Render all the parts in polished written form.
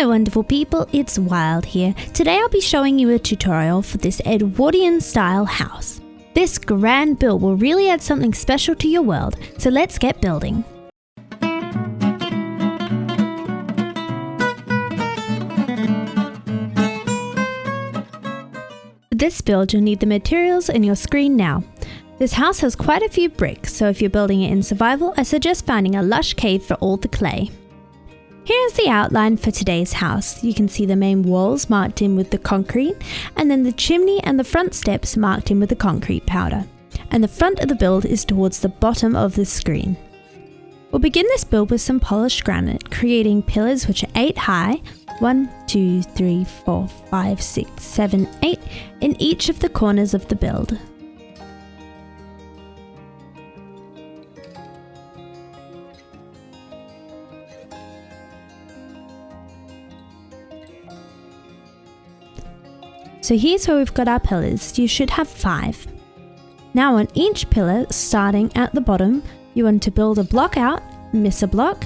Hello wonderful people, it's Wild here. Today I'll be showing you a tutorial for this Edwardian style house. This grand build will really add something special to your world, so let's get building. For this build you'll need the materials in your screen now. This house has quite a few bricks, so if you're building it in survival, I suggest finding a lush cave for all the clay. Here's the outline for today's house. You can see the main walls marked in with the concrete, and then the chimney and the front steps marked in with the concrete powder. And the front of the build is towards the bottom of the screen. We'll begin this build with some polished granite, creating pillars which are 8 high, 1, 2, 3, 4, 5, 6, 7, 8 in each of the corners of the build. So here's where we've got our pillars. You should have 5. Now on each pillar, starting at the bottom, you want to build a block out, miss a block,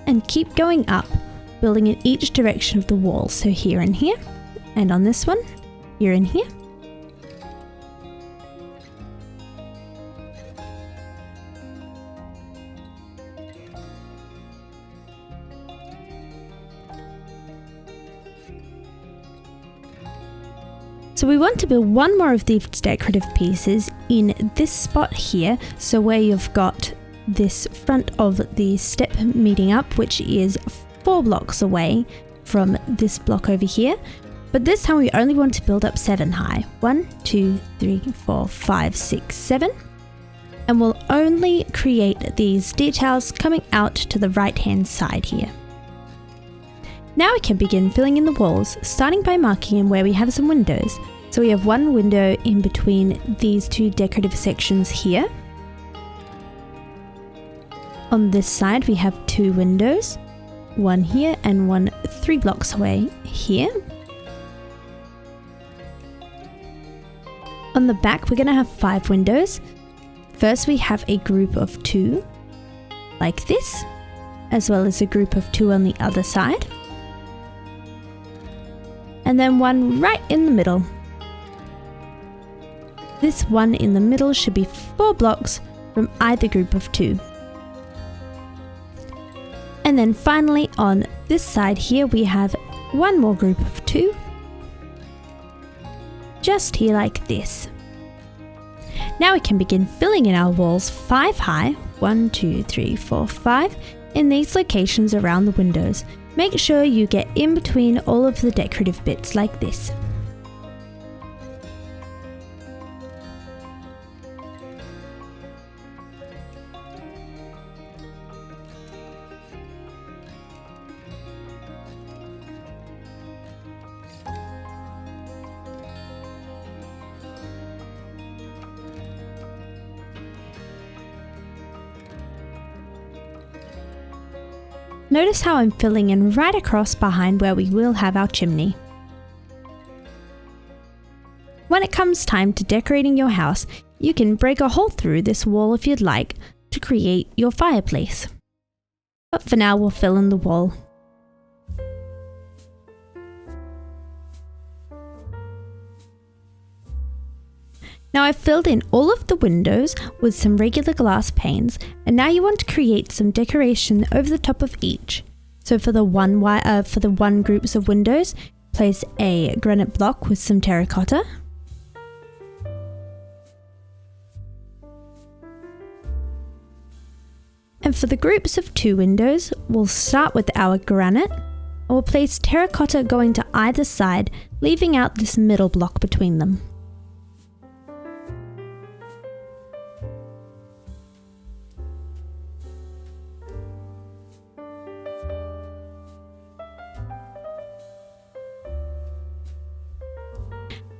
and keep going up, building in each direction of the wall. So here and here, and on this one, here and here. So we want to build one more of these decorative pieces in this spot here, so where you've got this front of the step meeting up, which is 4 blocks away from this block over here. But this time we only want to build up 7 high. 1, 2, 3, 4, 5, 6, 7. And we'll only create these details coming out to the right hand side here. Now we can begin filling in the walls, starting by marking in where we have some windows. So we have one window in between these 2 decorative sections here. On this side we have 2 windows, one here and one 3 blocks away here. On the back we're going to have 5 windows. First we have a group of 2, like this, as well as a group of 2 on the other side. And then one right in the middle. This one in the middle should be 4 blocks from either group of 2. And then finally on this side here we have one more group of 2, just here like this. Now we can begin filling in our walls 5 high, 1, 2, 3, 4, 5 in these locations around the windows. Make sure you get in between all of the decorative bits like this. Notice how I'm filling in right across behind where we will have our chimney. When it comes time to decorating your house, you can break a hole through this wall if you'd like to create your fireplace. But for now we'll fill in the wall. Now I've filled in all of the windows with some regular glass panes, and now you want to create some decoration over the top of each. So for the one groups of windows, place a granite block with some terracotta. And for the groups of 2 windows, we'll start with our granite, and we'll place terracotta going to either side, leaving out this middle block between them.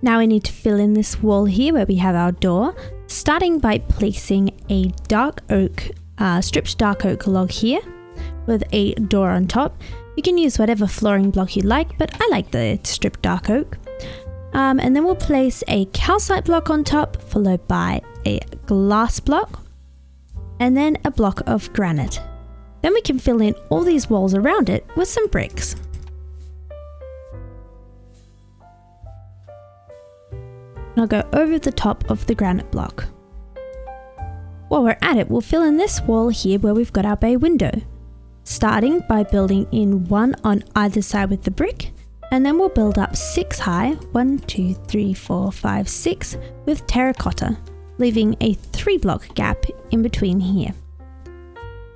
Now we need to fill in this wall here where we have our door, starting by placing a stripped dark oak log here with a door on top. You can use whatever flooring block you like, but I like the stripped dark oak. And then we'll place a calcite block on top, followed by a glass block, and then a block of granite. Then we can fill in all these walls around it with some bricks. and I'll go over the top of the granite block. While we're at it, we'll fill in this wall here where we've got our bay window, starting by building in one on either side with the brick, and then we'll build up 6 high, 1, 2, 3, 4, 5, 6 with terracotta, leaving a 3 block gap in between here.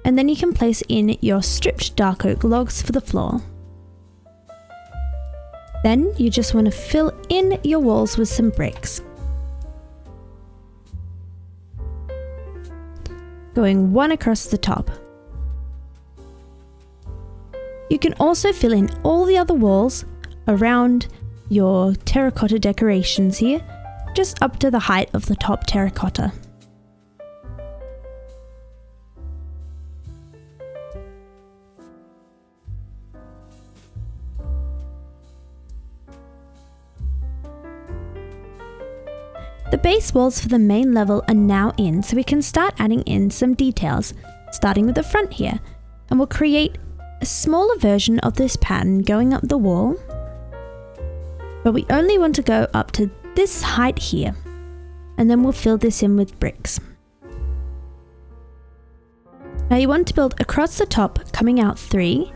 And then you can place in your stripped dark oak logs for the floor. Then you just want to fill in your walls with some bricks. Going one across the top. You can also fill in all the other walls around your terracotta decorations here, just up to the height of the top terracotta. The base walls for the main level are now in, so we can start adding in some details, starting with the front here, and we'll create a smaller version of this pattern going up the wall, but we only want to go up to this height here, and then we'll fill this in with bricks. Now you want to build across the top, coming out 3,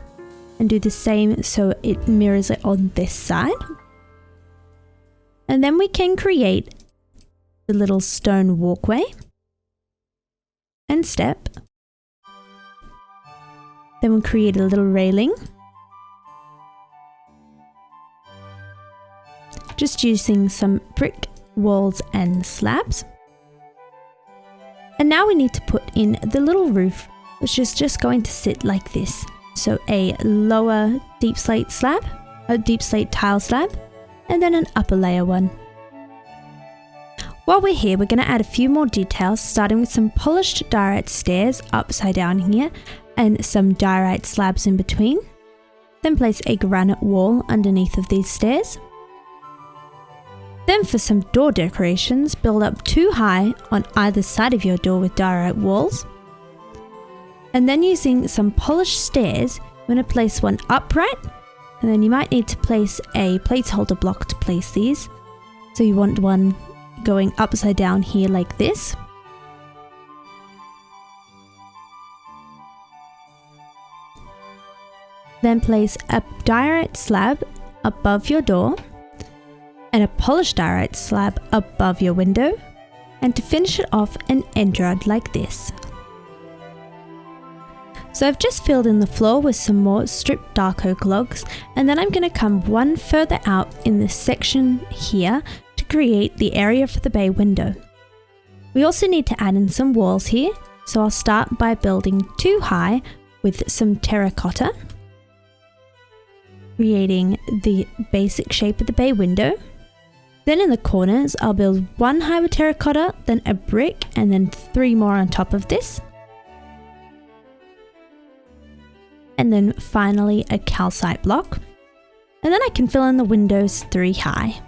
and do the same so it mirrors it on this side. And then we can create the little stone walkway and step. Then we'll create a little railing, just using some brick walls and slabs. And now we need to put in the little roof, which is just going to sit like this. So a lower deep slate slab, a deep slate tile slab, and then an upper layer one. While we're here, we're going to add a few more details, starting with some polished diorite stairs upside down here and some diorite slabs in between. Then place a granite wall underneath of these stairs. Then for some door decorations, build up 2 high on either side of your door with diorite walls. And then using some polished stairs, you're going to place one upright, and then you might need to place a placeholder block to place these. So you want one going upside down here like this. Then place a diorite slab above your door and a polished diorite slab above your window, and to finish it off, an end rod like this. So I've just filled in the floor with some more stripped dark oak logs, and then I'm going to come one further out in this section here to create the area for the bay window. We also need to add in some walls here, so I'll start by building 2 high with some terracotta, creating the basic shape of the bay window. Then in the corners, I'll build 1 high with terracotta, then a brick, and then 3 more on top of this. And then finally a calcite block. And then I can fill in the windows 3 high.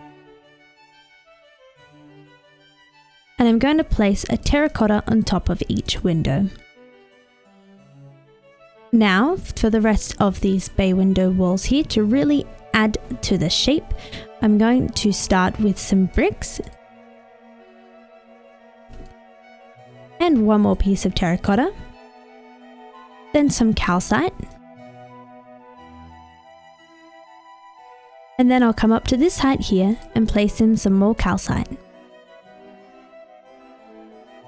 And I'm going to place a terracotta on top of each window. Now, for the rest of these bay window walls here, to really add to the shape, I'm going to start with some bricks and 1 more piece of terracotta, then some calcite, and then I'll come up to this height here and place in some more calcite.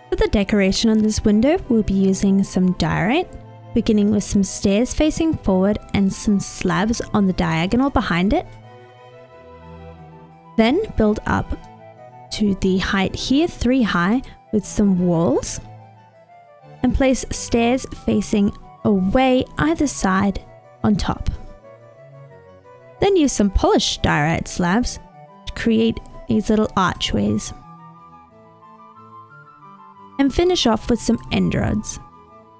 For the decoration on this window, we'll be using some diorite, beginning with some stairs facing forward and some slabs on the diagonal behind it. Then build up to the height here, 3 high, with some walls, and place stairs facing away either side on top. Then use some polished diorite slabs to create these little archways. And finish off with some end rods.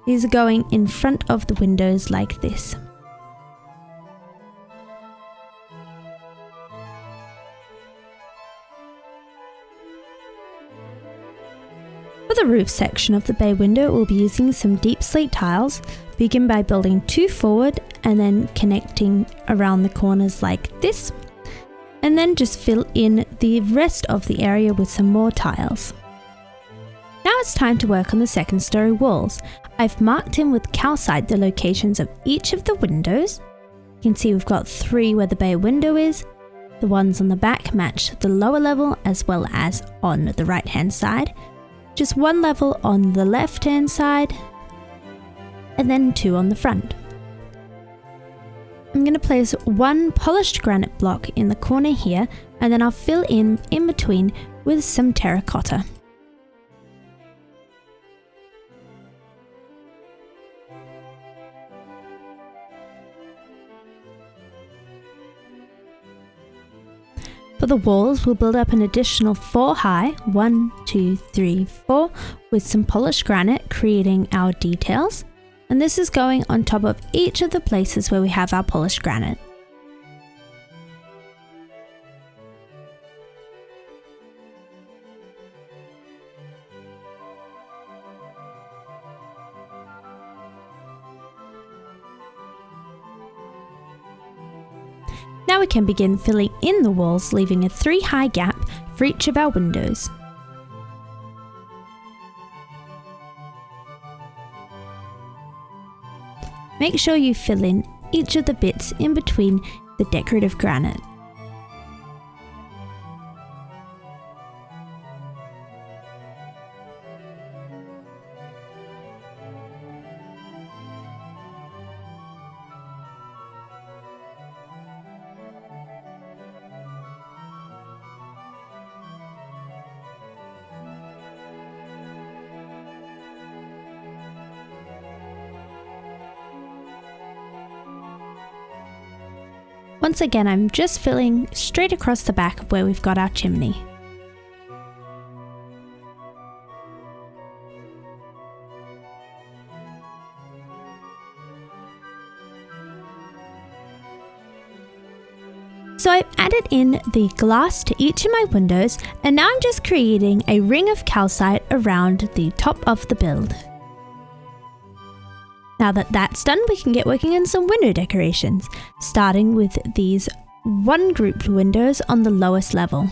These are going in front of the windows like this. For the roof section of the bay window, we'll be using some deep slate tiles. Begin by building 2 forward and then connecting around the corners like this. and then just fill in the rest of the area with some more tiles. Now it's time to work on the second story walls. I've marked in with calcite the locations of each of the windows. You can see we've got 3 where the bay window is. The ones on the back match the lower level as well as on the right hand side. Just 1 level on the left hand side and then 2 on the front. I'm going to place 1 polished granite block in the corner here, and then I'll fill in between with some terracotta. For the walls, we'll build up an additional 4 high, 1, 2, 3, 4, with some polished granite, creating our details. And this is going on top of each of the places where we have our polished granite. Now we can begin filling in the walls, leaving a 3 high gap for each of our windows. Make sure you fill in each of the bits in between the decorative granite. Once again, I'm just filling straight across the back of where we've got our chimney. So I've added in the glass to each of my windows, and now I'm just creating a ring of calcite around the top of the build. Now that that's done, we can get working on some window decorations, starting with these 1 grouped windows on the lowest level.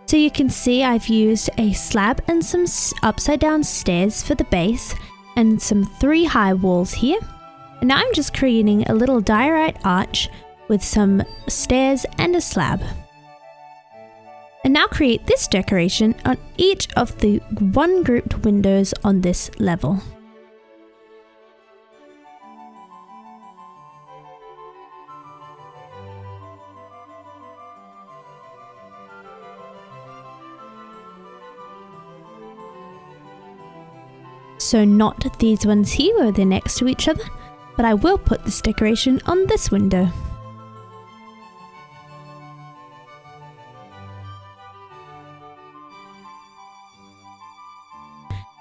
So you can see I've used a slab and some upside down stairs for the base and some 3 high walls here. And now I'm just creating a little diorite arch with some stairs and a slab. And now create this decoration on each of the 1 grouped windows on this level. So not these ones here where they're next to each other, but I will put this decoration on this window.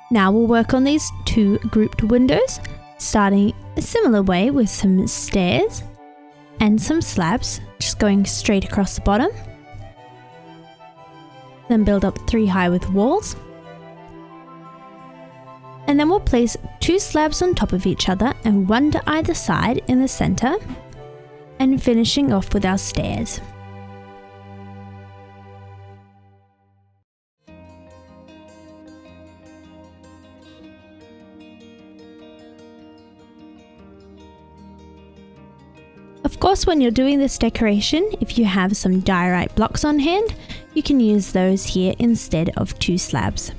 Now we'll work on these 2 grouped windows, starting a similar way with some stairs and some slabs, just going straight across the bottom. Then build up 3 high with walls. And then we'll place 2 slabs on top of each other and 1 to either side in the center, and finishing off with our stairs. Of course, when you're doing this decoration, if you have some diorite blocks on hand, you can use those here instead of 2 slabs.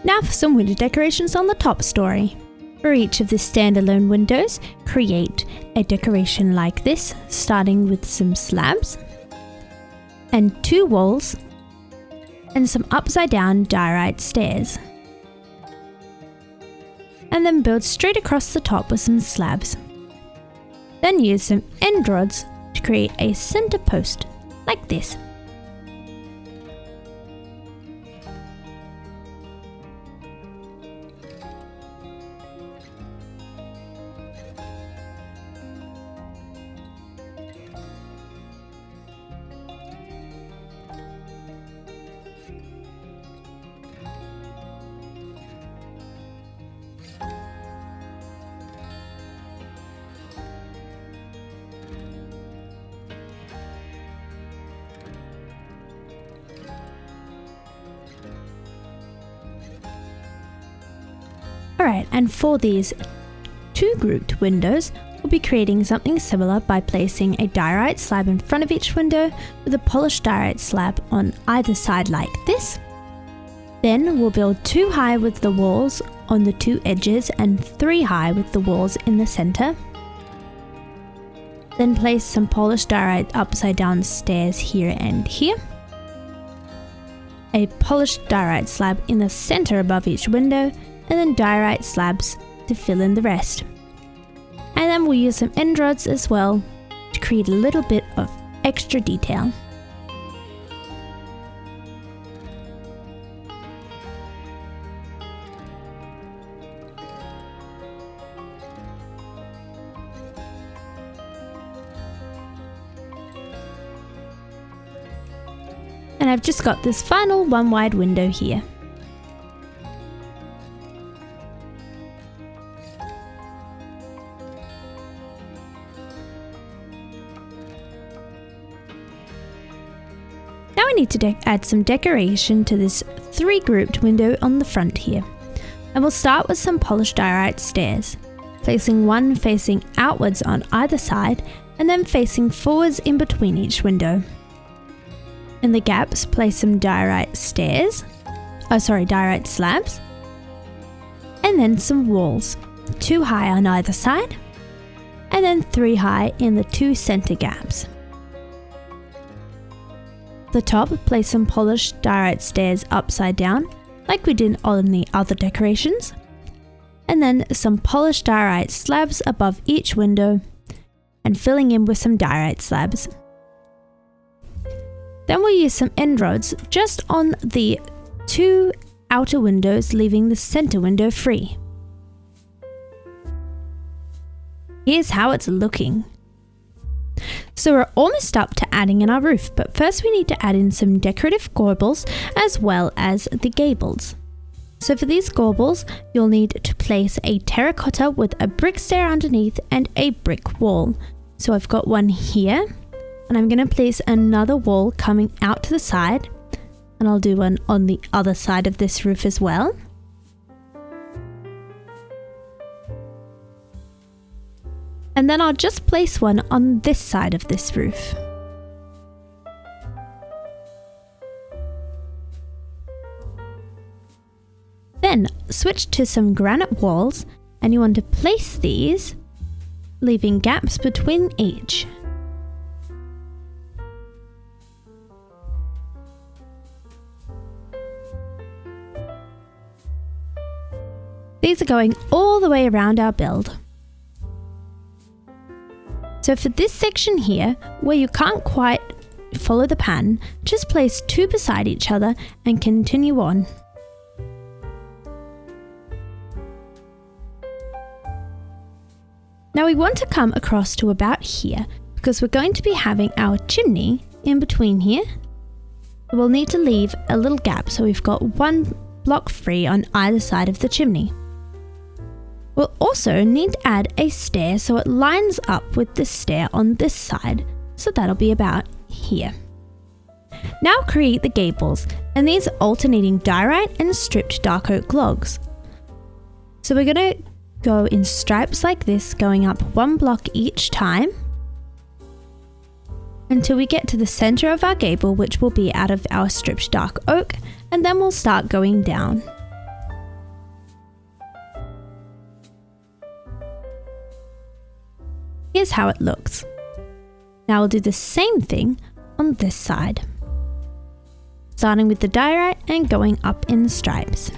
Now for some window decorations on the top story. For each of the standalone windows, create a decoration like this, starting with some slabs and 2 walls and some upside down diorite stairs. And then build straight across the top with some slabs. Then use some end rods to create a center post like this. Alright, and for these 2 grouped windows, we'll be creating something similar by placing a diorite slab in front of each window with a polished diorite slab on either side like this. Then we'll build 2 high with the walls on the 2 edges and 3 high with the walls in the center. Then place some polished diorite upside down stairs here and here. A polished diorite slab in the center above each window, and then diorite slabs to fill in the rest. And then we'll use some end rods as well to create a little bit of extra detail. And I've just got this final 1 wide window here. Now I need to add some decoration to this 3 grouped window on the front here. And we'll start with some polished diorite stairs, placing one facing outwards on either side and then facing forwards in between each window. In the gaps, place some diorite slabs, and then some walls, 2 high on either side, and then 3 high in the 2 center gaps. The top, place some polished diorite stairs upside down, like we did on the other decorations, and then some polished diorite slabs above each window, and filling in with some diorite slabs. Then we'll use some end rods just on the 2 outer windows, leaving the center window free. Here's how it's looking. So we're almost up to adding in our roof, but first we need to add in some decorative gables as well as the gables. So for these gables, you'll need to place a terracotta with a brick stair underneath and a brick wall. So I've got one here, and I'm going to place another wall coming out to the side, and I'll do one on the other side of this roof as well. And then I'll just place one on this side of this roof. Then switch to some granite walls, and you want to place these, leaving gaps between each. These are going all the way around our build. So for this section here, where you can't quite follow the pattern, just place 2 beside each other and continue on. Now we want to come across to about here, because we're going to be having our chimney in between here. We'll need to leave a little gap so we've got 1 block free on either side of the chimney. We'll also need to add a stair so it lines up with the stair on this side, so that'll be about here. Now create the gables, and these are alternating diorite and stripped dark oak logs. So we're going to go in stripes like this, going up 1 block each time until we get to the center of our gable, which will be out of our stripped dark oak, and then we'll start going down. Here's how it looks. Now we'll do the same thing on this side, starting with the diorite and going up in stripes.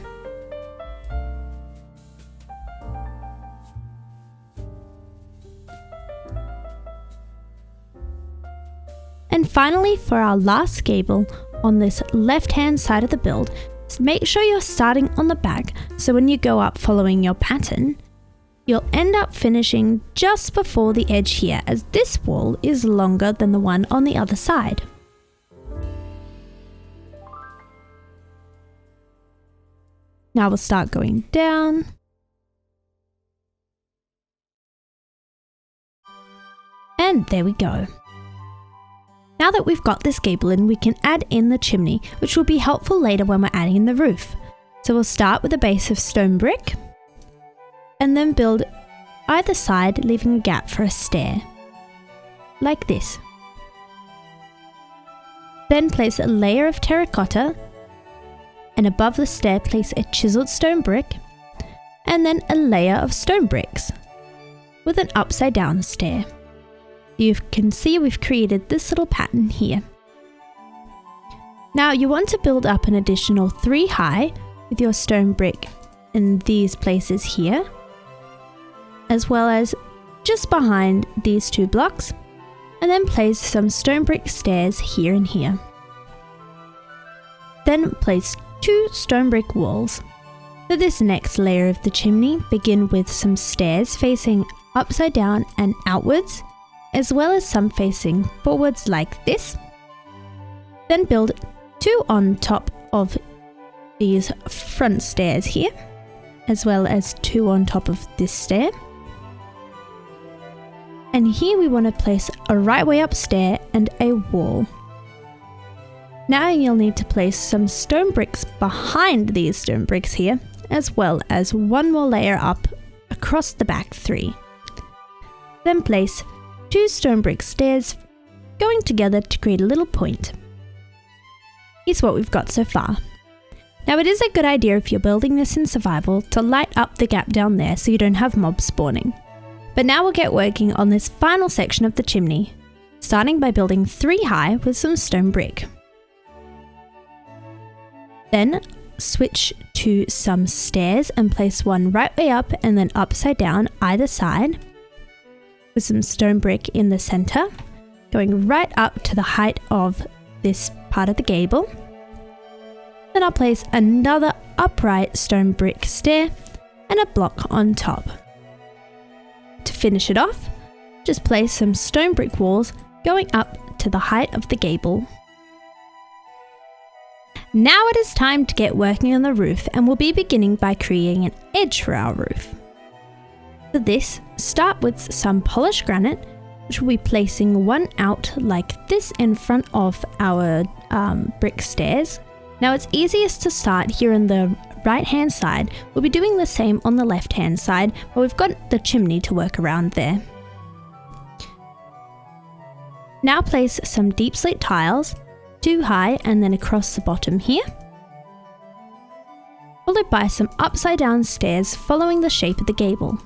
And finally, for our last gable on this left-hand side of the build, make sure you're starting on the back, so when you go up following your pattern, you'll end up finishing just before the edge here, as this wall is longer than the one on the other side. Now we'll start going down. And there we go. Now that we've got this gable in, we can add in the chimney, which will be helpful later when we're adding in the roof. So we'll start with a base of stone brick, and then build either side, leaving a gap for a stair, like this. Then place a layer of terracotta, and above the stair place a chiseled stone brick, and then a layer of stone bricks with an upside down stair. You can see we've created this little pattern here. Now you want to build up an additional 3 high with your stone brick in these places here, as well as just behind these 2 blocks, and then place some stone brick stairs here and here. Then place 2 stone brick walls. For this next layer of the chimney, begin with some stairs facing upside down and outwards, as well as some facing forwards like this. Then build 2 on top of these front stairs here, as well as 2 on top of this stair. And here we want to place a right way up stair and a wall. Now you'll need to place some stone bricks behind these stone bricks here, as well as 1 more layer up across the back 3. Then place 2 stone brick stairs going together to create a little point. Here's what we've got so far. Now it is a good idea if you're building this in survival to light up the gap down there so you don't have mobs spawning. But now we'll get working on this final section of the chimney, starting by building 3 high with some stone brick. Then switch to some stairs and place 1 right way up and then upside down either side, with some stone brick in the center, going right up to the height of this part of the gable. Then I'll place another upright stone brick stair and a block on top. To finish it off, just place some stone brick walls going up to the height of the gable. Now it is time to get working on the roof, and we'll be beginning by creating an edge for our roof. For this, start with some polished granite, which we'll be placing 1 out like this in front of our brick stairs. Now it's easiest to start here on the right hand side. We'll be doing the same on the left hand side, but we've got the chimney to work around there. Now place some deep slate tiles, 2 high and then across the bottom here, followed by some upside down stairs following the shape of the gable.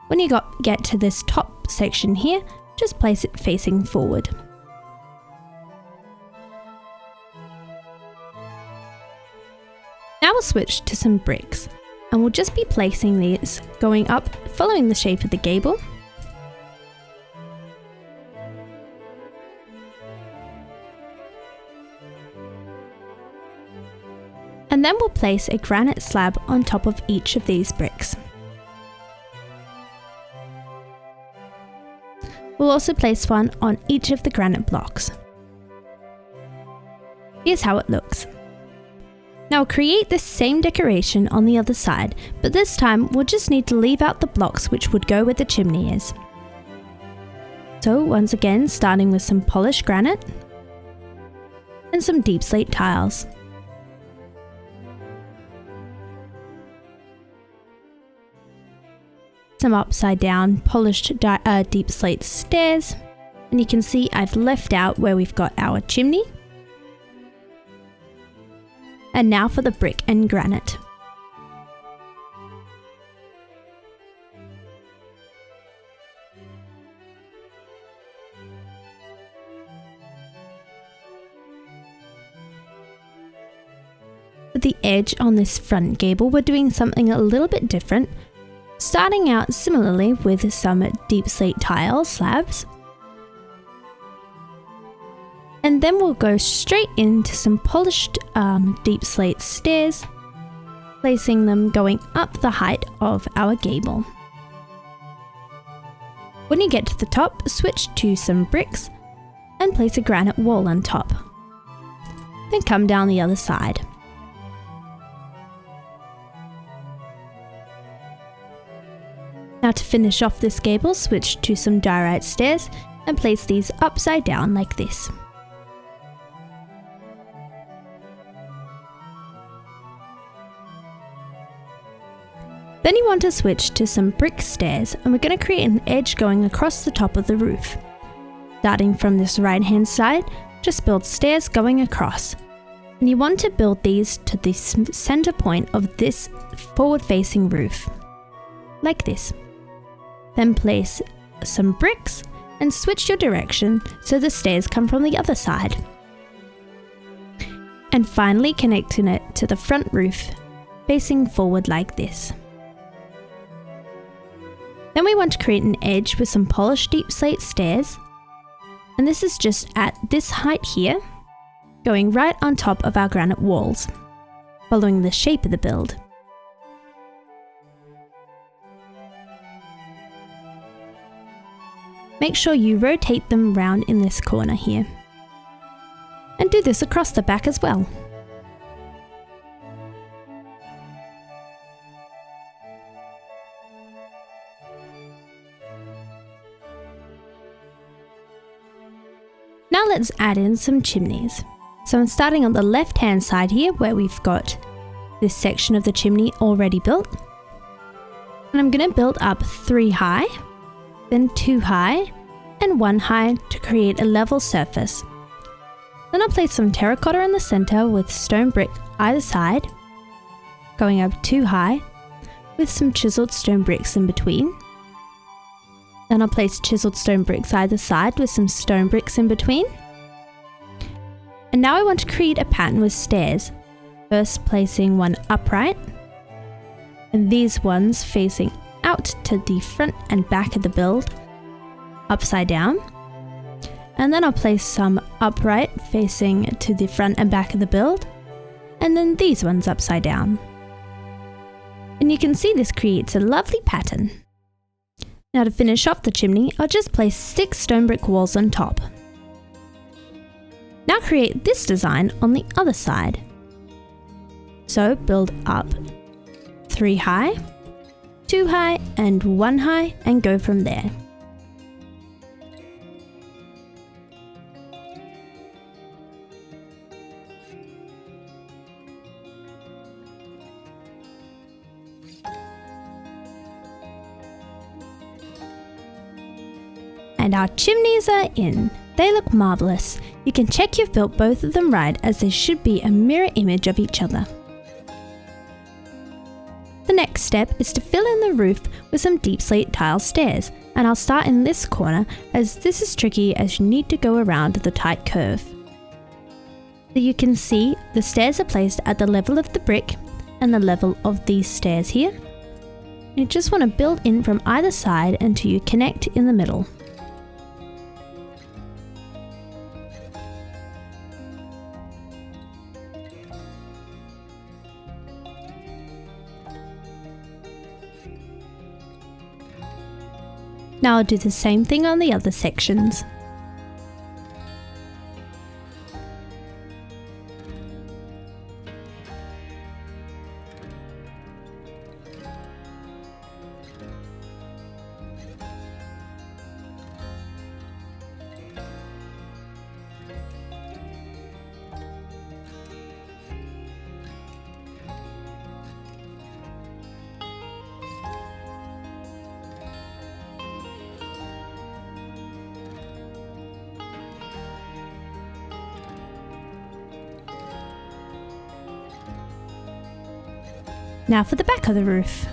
When you get to this top section here, just place it facing forward. Now we'll switch to some bricks, and we'll just be placing these going up following the shape of the gable. And then we'll place a granite slab on top of each of these bricks. We'll also place 1 on each of the granite blocks. Here's how it looks. Now create this same decoration on the other side, but this time we'll just need to leave out the blocks which would go where the chimney is. So once again, starting with some polished granite and some deep slate tiles. Some upside down polished deep slate stairs, and you can see I've left out where we've got our chimney. And now for the brick and granite. For the edge on this front gable, we're doing something a little bit different. Starting out similarly with some deep slate tile slabs. And then we'll go straight into some polished deep slate stairs, placing them going up the height of our gable. When you get to the top, switch to some bricks and place a granite wall on top. Then come down the other side. Now to finish off this gable, switch to some diorite stairs and place these upside down like this. Then you want to switch to some brick stairs, and we're going to create an edge going across the top of the roof. Starting from this right hand side, just build stairs going across. And you want to build these to the center point of this forward facing roof, like this. Then place some bricks and switch your direction so the stairs come from the other side. And finally connecting it to the front roof, facing forward like this. Then we want to create an edge with some polished deep slate stairs, and this is just at this height here, going right on top of our granite walls, following the shape of the build. Make sure you rotate them round in this corner here. And do this across the back as well. Now let's add in some chimneys. So I'm starting on the left hand side here where we've got this section of the chimney already built. And I'm going to build up 3 high, then 2 high, and 1 high to create a level surface. Then I'll place some terracotta in the center with stone brick either side, going up 2 high, with some chiseled stone bricks in between. Then I'll place chiseled stone bricks either side with some stone bricks in between. And now I want to create a pattern with stairs, first placing one upright, and these ones facing out to the front and back of the build, upside down. And then I'll place some upright facing to the front and back of the build, and then these ones upside down. And you can see this creates a lovely pattern. Now to finish off the chimney, I'll just place 6 stone brick walls on top. Now create this design on the other side. So build up 3 high, 2 high, and 1 high, and go from there. And our chimneys are in. They look marvellous. You can check you've built both of them right, as they should be a mirror image of each other. The next step is to fill in the roof with some deep slate tile stairs, and I'll start in this corner as this is tricky as you need to go around the tight curve. So you can see the stairs are placed at the level of the brick and the level of these stairs here. You just want to build in from either side until you connect in the middle. Now I'll do the same thing on the other sections. Now for the back of the roof.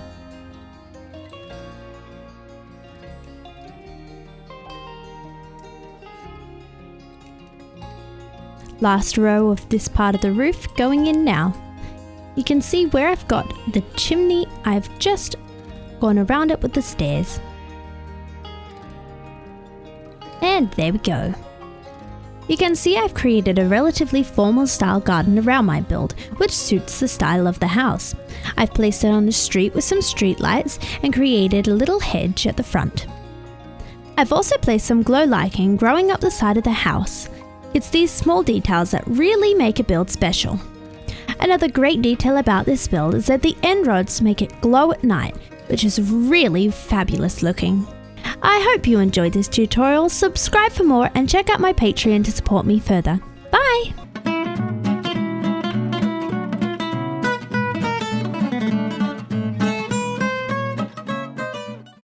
Last row of this part of the roof going in now. You can see where I've got the chimney, I've just gone around it with the stairs. And there we go. You can see I've created a relatively formal style garden around my build, which suits the style of the house. I've placed it on the street with some street lights and created a little hedge at the front. I've also placed some glow lichen growing up the side of the house. It's these small details that really make a build special. Another great detail about this build is that the end rods make it glow at night, which is really fabulous looking. I hope you enjoyed this tutorial. Subscribe for more and check out my Patreon to support me further. Bye!